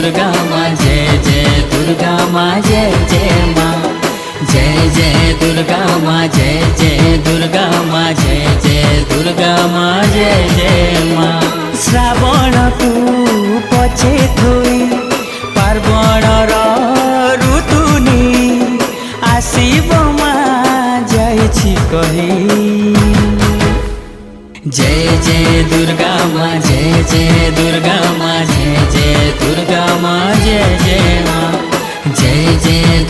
दुर्गा माँ जय जय दुर्गा माँ जय जय माँ जय जय दुर्गा माँ जय जय दुर्गा माँ जय जय दुर्गा माँ जय जय माँ श्रावण को पछे थोई पार्वण ऋतुनी आसीब माँ जाइछि कही जय जय दुर्गा माँ जय जय दुर्गा माँ जय जय दुर्गा माँ जय जय माँ जय जय